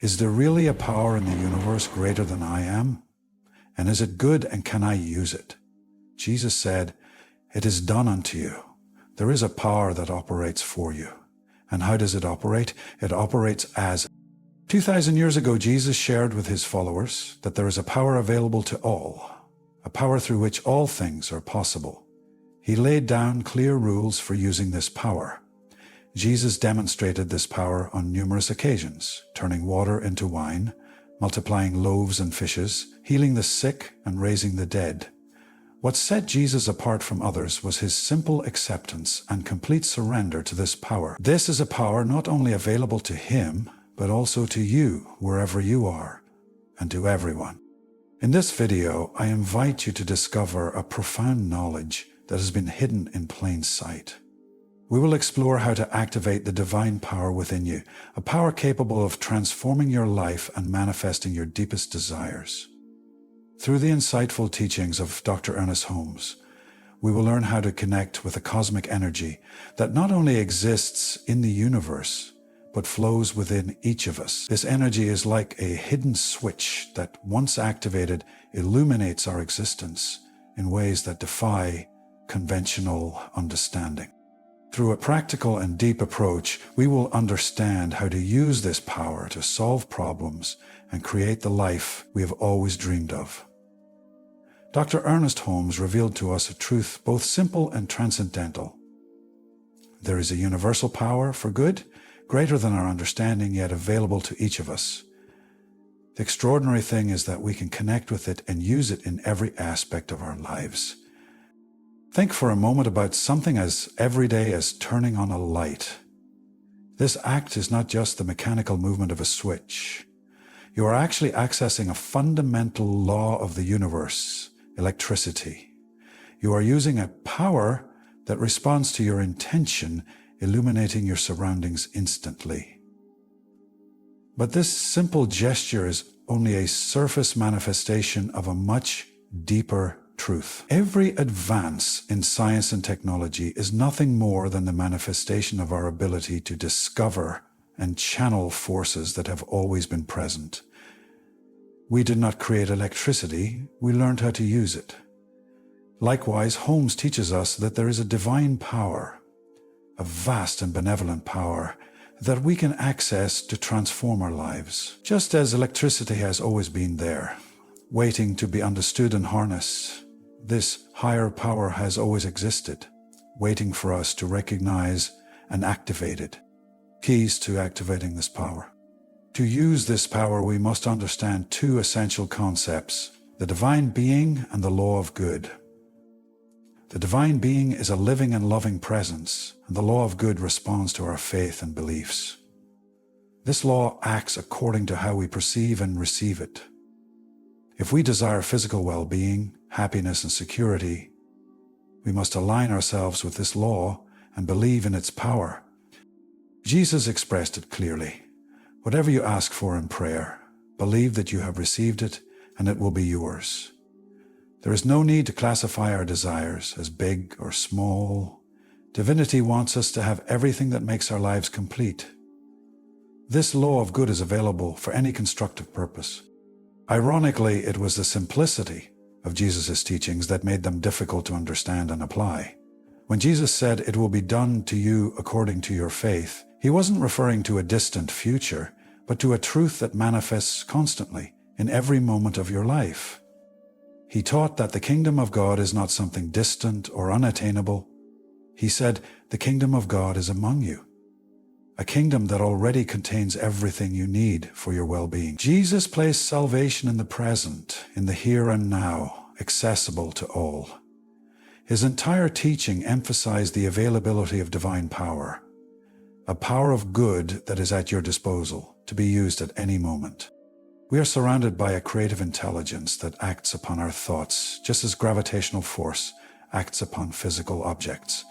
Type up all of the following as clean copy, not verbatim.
Is there really a power in the universe greater than I am? And is it good, and can I use it? Jesus said, "It is done unto you." There is a power that operates for you. And how does it operate? It operates as 2,000 years ago, Jesus shared with his followers that there is a power available to all, a power through which all things are possible. He laid down clear rules for using this power. Jesus demonstrated this power on numerous occasions, turning water into wine, multiplying loaves and fishes, healing the sick and raising the dead. What set Jesus apart from others was his simple acceptance and complete surrender to this power. This is a power not only available to him, but also to you, wherever you are, and to everyone. In this video, I invite you to discover a profound knowledge that has been hidden in plain sight. We will explore how to activate the divine power within you, a power capable of transforming your life and manifesting your deepest desires. Through the insightful teachings of Dr. Ernest Holmes, we will learn how to connect with a cosmic energy that not only exists in the universe, but flows within each of us. This energy is like a hidden switch that, once activated, illuminates our existence in ways that defy conventional understanding. Through a practical and deep approach, we will understand how to use this power to solve problems and create the life we have always dreamed of. Dr. Ernest Holmes revealed to us a truth both simple and transcendental. There is a universal power for good, greater than our understanding, yet available to each of us. The extraordinary thing is that we can connect with it and use it in every aspect of our lives. Think for a moment about something as everyday as turning on a light. This act is not just the mechanical movement of a switch. You are actually accessing a fundamental law of the universe, electricity. You are using a power that responds to your intention, illuminating your surroundings instantly. But this simple gesture is only a surface manifestation of a much deeper truth. Every advance in science and technology is nothing more than the manifestation of our ability to discover and channel forces that have always been present. We did not create electricity, we learned how to use it. Likewise, Holmes teaches us that there is a divine power, a vast and benevolent power that we can access to transform our lives. Just as electricity has always been there, waiting to be understood and harnessed, this higher power has always existed, waiting for us to recognize and activate it. Keys to activating this power. To use this power, we must understand two essential concepts: the divine being and the law of good. The divine being is a living and loving presence, and the law of good responds to our faith and beliefs. This law acts according to how we perceive and receive it. If we desire physical well-being, happiness, and security, we must align ourselves with this law and believe in its power. Jesus expressed it clearly. Whatever you ask for in prayer, believe that you have received it and it will be yours. There is no need to classify our desires as big or small. Divinity wants us to have everything that makes our lives complete. This law of good is available for any constructive purpose. Ironically, it was the simplicity of Jesus' teachings that made them difficult to understand and apply. When Jesus said, "It will be done to you according to your faith," he wasn't referring to a distant future, but to a truth that manifests constantly in every moment of your life. He taught that the kingdom of God is not something distant or unattainable. He said, "The kingdom of God is among you," a kingdom that already contains everything you need for your well-being. Jesus placed salvation in the present, in the here and now, accessible to all. His entire teaching emphasized the availability of divine power, a power of good that is at your disposal, to be used at any moment. We are surrounded by a creative intelligence that acts upon our thoughts, just as gravitational force acts upon physical objects.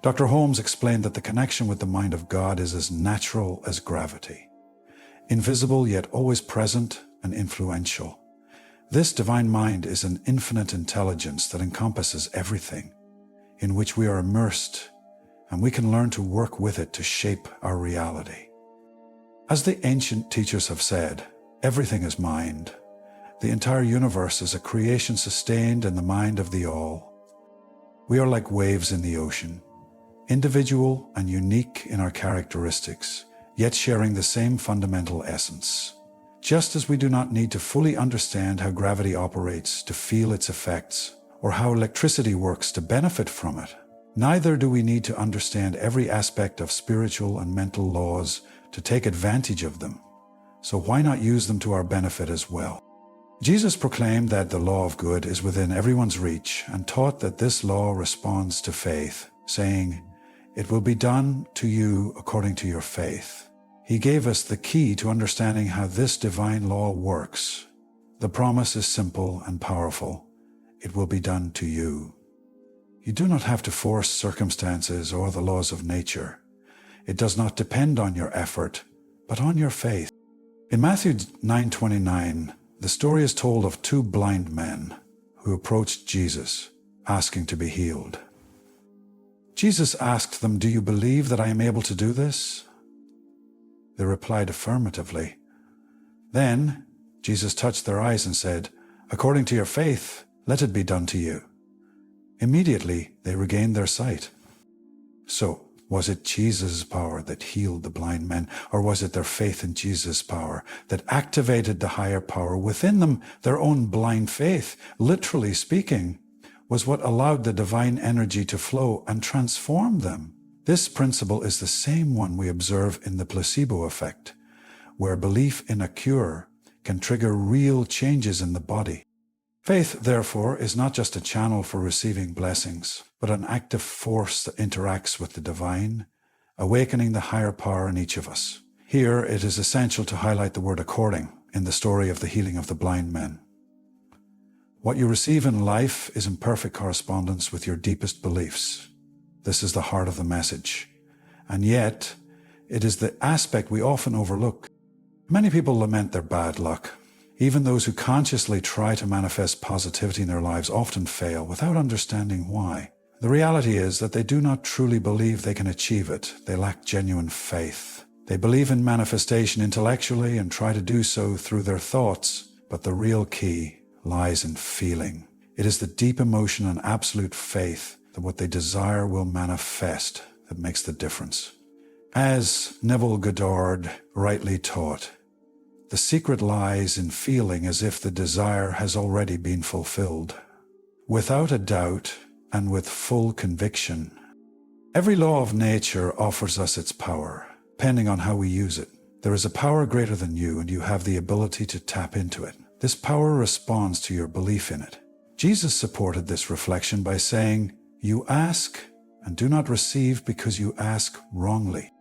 Dr. Holmes explained that the connection with the mind of God is as natural as gravity, invisible yet always present and influential. This divine mind is an infinite intelligence that encompasses everything, in which we are immersed, and we can learn to work with it to shape our reality. As the ancient teachers have said, everything is mind. The entire universe is a creation sustained in the mind of the all. We are like waves in the ocean, individual and unique in our characteristics, yet sharing the same fundamental essence. Just as we do not need to fully understand how gravity operates to feel its effects, or how electricity works to benefit from it, neither do we need to understand every aspect of spiritual and mental laws to take advantage of them. So why not use them to our benefit as well? Jesus proclaimed that the law of good is within everyone's reach and taught that this law responds to faith, saying, "It will be done to you according to your faith." He gave us the key to understanding how this divine law works. The promise is simple and powerful. It will be done to you. You do not have to force circumstances or the laws of nature. It does not depend on your effort, but on your faith. In Matthew 9:29, the story is told of two blind men who approached Jesus, asking to be healed. Jesus asked them, "Do you believe that I am able to do this?" They replied affirmatively. Then Jesus touched their eyes and said, "According to your faith, let it be done to you." Immediately they regained their sight. So, was it Jesus' power that healed the blind men, or was it their faith in Jesus' power that activated the higher power within them? Their own blind faith, literally speaking, was what allowed the divine energy to flow and transform them. This principle is the same one we observe in the placebo effect, where belief in a cure can trigger real changes in the body. Faith, therefore, is not just a channel for receiving blessings, but an active force that interacts with the divine, awakening the higher power in each of us. Here, it is essential to highlight the word "according" in the story of the healing of the blind men. What you receive in life is in perfect correspondence with your deepest beliefs. This is the heart of the message. And yet, it is the aspect we often overlook. Many people lament their bad luck. Even those who consciously try to manifest positivity in their lives often fail without understanding why. The reality is that they do not truly believe they can achieve it. They lack genuine faith. They believe in manifestation intellectually and try to do so through their thoughts, but the real key lies in feeling. It is the deep emotion and absolute faith that what they desire will manifest that makes the difference. As Neville Goddard rightly taught, the secret lies in feeling as if the desire has already been fulfilled, without a doubt and with full conviction. Every law of nature offers us its power, depending on how we use it. There is a power greater than you, and you have the ability to tap into it. This power responds to your belief in it. Jesus supported this reflection by saying, "You ask and do not receive because you ask wrongly."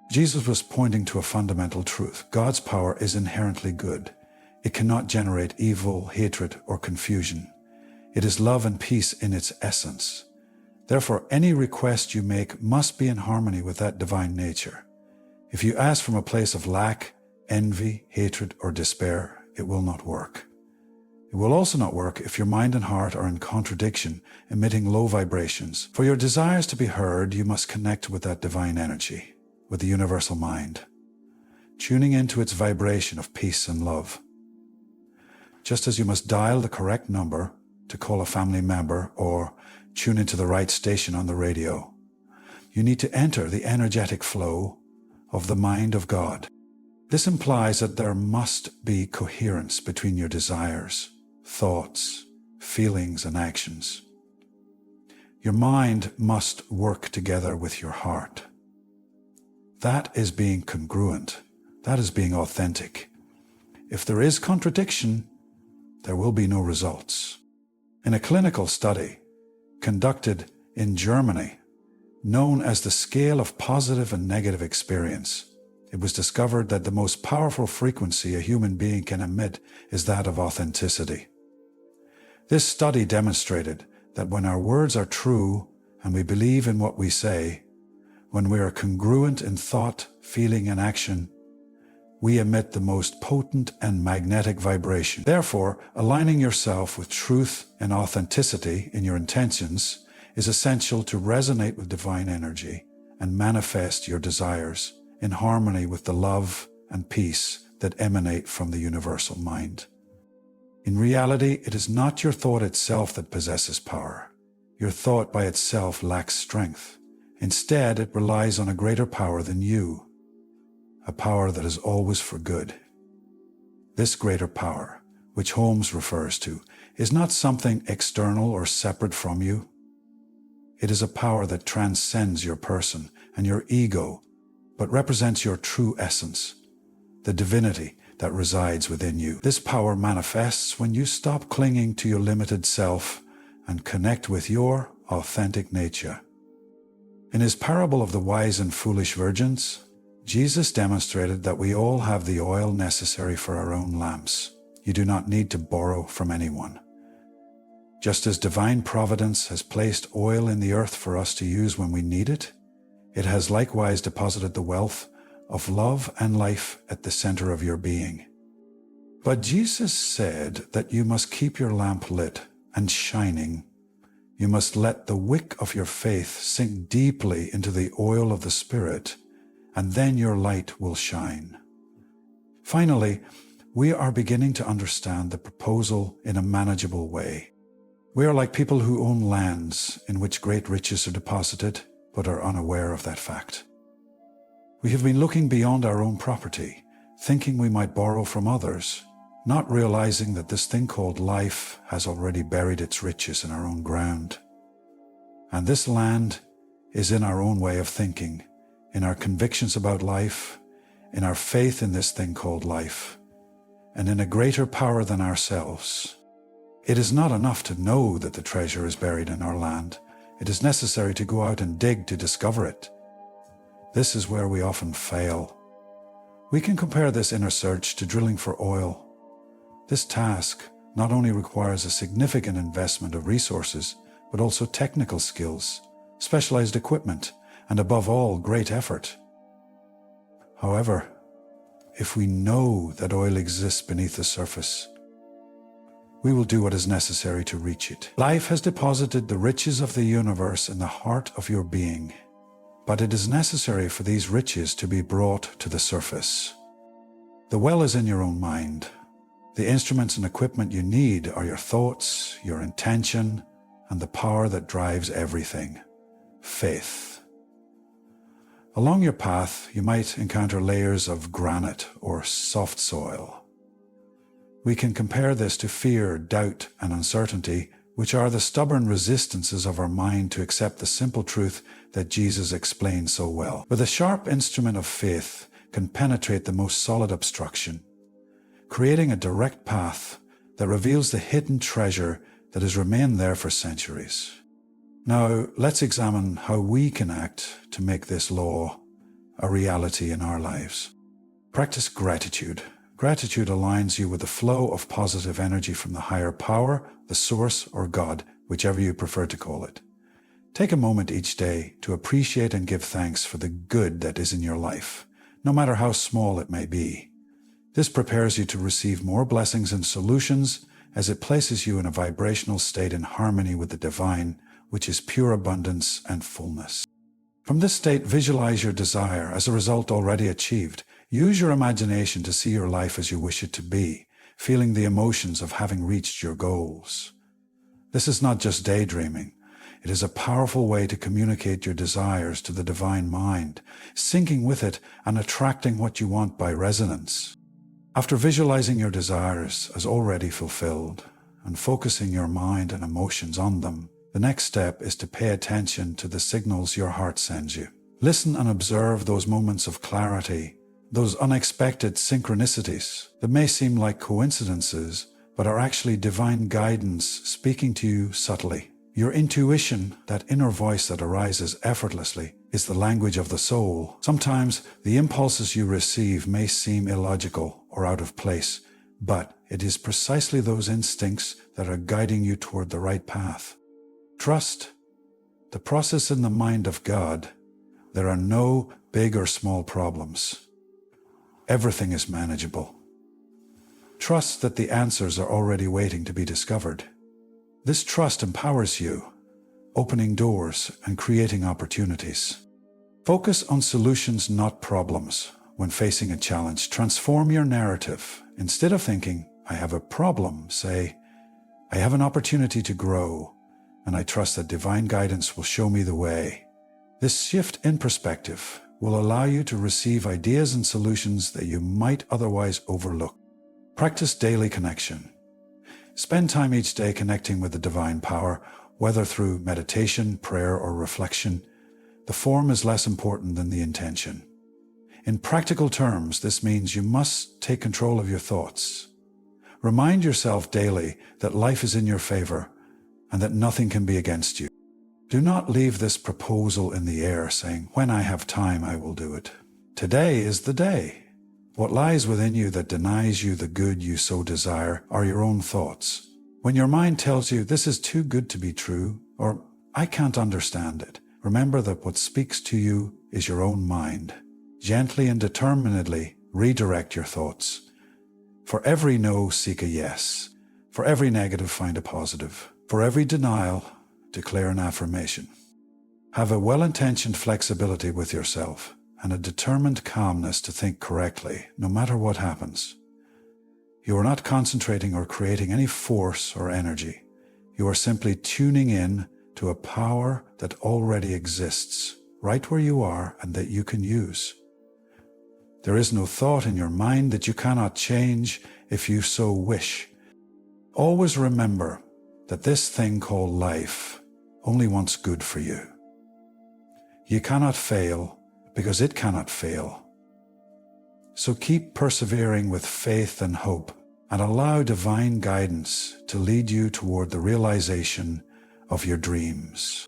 Jesus was pointing to a fundamental truth. God's power is inherently good. It cannot generate evil, hatred, or confusion. It is love and peace in its essence. Therefore, any request you make must be in harmony with that divine nature. If you ask from a place of lack, envy, hatred, or despair, it will not work. It will also not work if your mind and heart are in contradiction, emitting low vibrations. For your desires to be heard, you must connect with that divine energy, with the universal mind, tuning into its vibration of peace and love. Just as you must dial the correct number to call a family member or tune into the right station on the radio, you need to enter the energetic flow of the mind of God. This implies that there must be coherence between your desires, thoughts, feelings, and actions. Your mind must work together with your heart. That is being congruent. That is being authentic. If there is contradiction, there will be no results. In a clinical study conducted in Germany, known as the Scale of Positive and Negative Experience, it was discovered that the most powerful frequency a human being can emit is that of authenticity. This study demonstrated that when our words are true and we believe in what we say, when we are congruent in thought, feeling, and action, we emit the most potent and magnetic vibration. Therefore, aligning yourself with truth and authenticity in your intentions is essential to resonate with divine energy and manifest your desires in harmony with the love and peace that emanate from the universal mind. In reality, it is not your thought itself that possesses power. Your thought by itself lacks strength. Instead, it relies on a greater power than you, a power that is always for good. This greater power, which Holmes refers to, is not something external or separate from you. It is a power that transcends your person and your ego, but represents your true essence, the divinity that resides within you. This power manifests when you stop clinging to your limited self and connect with your authentic nature. In his parable of the wise and foolish virgins, Jesus demonstrated that we all have the oil necessary for our own lamps. You do not need to borrow from anyone. Just as divine providence has placed oil in the earth for us to use when we need it, it has likewise deposited the wealth of love and life at the center of your being. But Jesus said that you must keep your lamp lit and shining. You must let the wick of your faith sink deeply into the oil of the Spirit, and then your light will shine. Finally, we are beginning to understand the proposal in a manageable way. We are like people who own lands in which great riches are deposited, but are unaware of that fact. We have been looking beyond our own property, thinking we might borrow from others, not realizing that this thing called life has already buried its riches in our own ground. And this land is in our own way of thinking, in our convictions about life, in our faith in this thing called life, and in a greater power than ourselves. It is not enough to know that the treasure is buried in our land. It is necessary to go out and dig to discover it. This is where we often fail. We can compare this inner search to drilling for oil. This task not only requires a significant investment of resources, but also technical skills, specialized equipment, and above all, great effort. However, if we know that oil exists beneath the surface, we will do what is necessary to reach it. Life has deposited the riches of the universe in the heart of your being, but it is necessary for these riches to be brought to the surface. The well is in your own mind. The instruments and equipment you need are your thoughts, your intention, and the power that drives everything: faith. Along your path, you might encounter layers of granite or soft soil. We can compare this to fear, doubt, and uncertainty, which are the stubborn resistances of our mind to accept the simple truth that Jesus explained so well. But the sharp instrument of faith can penetrate the most solid obstruction, creating a direct path that reveals the hidden treasure that has remained there for centuries. Now, let's examine how we can act to make this law a reality in our lives. Practice gratitude. Gratitude aligns you with the flow of positive energy from the higher power, the source, or God, whichever you prefer to call it. Take a moment each day to appreciate and give thanks for the good that is in your life, no matter how small it may be. This prepares you to receive more blessings and solutions as it places you in a vibrational state in harmony with the divine, which is pure abundance and fullness. From this state, visualize your desire as a result already achieved. Use your imagination to see your life as you wish it to be, feeling the emotions of having reached your goals. This is not just daydreaming. It is a powerful way to communicate your desires to the divine mind, syncing with it and attracting what you want by resonance. After visualizing your desires as already fulfilled and focusing your mind and emotions on them, the next step is to pay attention to the signals your heart sends you. Listen and observe those moments of clarity, those unexpected synchronicities that may seem like coincidences, but are actually divine guidance speaking to you subtly. Your intuition, that inner voice that arises effortlessly, is the language of the soul. Sometimes the impulses you receive may seem illogical or out of place, but it is precisely those instincts that are guiding you toward the right path. Trust the process in the mind of God. There are no big or small problems. Everything is manageable. Trust that the answers are already waiting to be discovered. This trust empowers you, opening doors and creating opportunities. Focus on solutions, not problems. when facing a challenge, transform your narrative. Instead of thinking, I have a problem, say, I have an opportunity to grow, and I trust that divine guidance will show me the way. This shift in perspective will allow you to receive ideas and solutions that you might otherwise overlook. Practice daily connection. Spend time each day connecting with the divine power, whether through meditation, prayer, or reflection. The form is less important than the intention. In practical terms, this means you must take control of your thoughts. Remind yourself daily that life is in your favor and that nothing can be against you. Do not leave this proposal in the air saying, when I have time, I will do it. Today is the day. What lies within you that denies you the good you so desire are your own thoughts. When your mind tells you this is too good to be true, or I can't understand it, remember that what speaks to you is your own mind. Gently and determinedly redirect your thoughts. For every no, seek a yes. For every negative, find a positive. For every denial, declare an affirmation. Have a well-intentioned flexibility with yourself and a determined calmness to think correctly, no matter what happens. You are not concentrating or creating any force or energy. You are simply tuning in to a power that already exists, right where you are and that you can use. There is no thought in your mind that you cannot change if you so wish. Always remember that this thing called life only wants good for you. You cannot fail because it cannot fail. So keep persevering with faith and hope and allow divine guidance to lead you toward the realization of your dreams.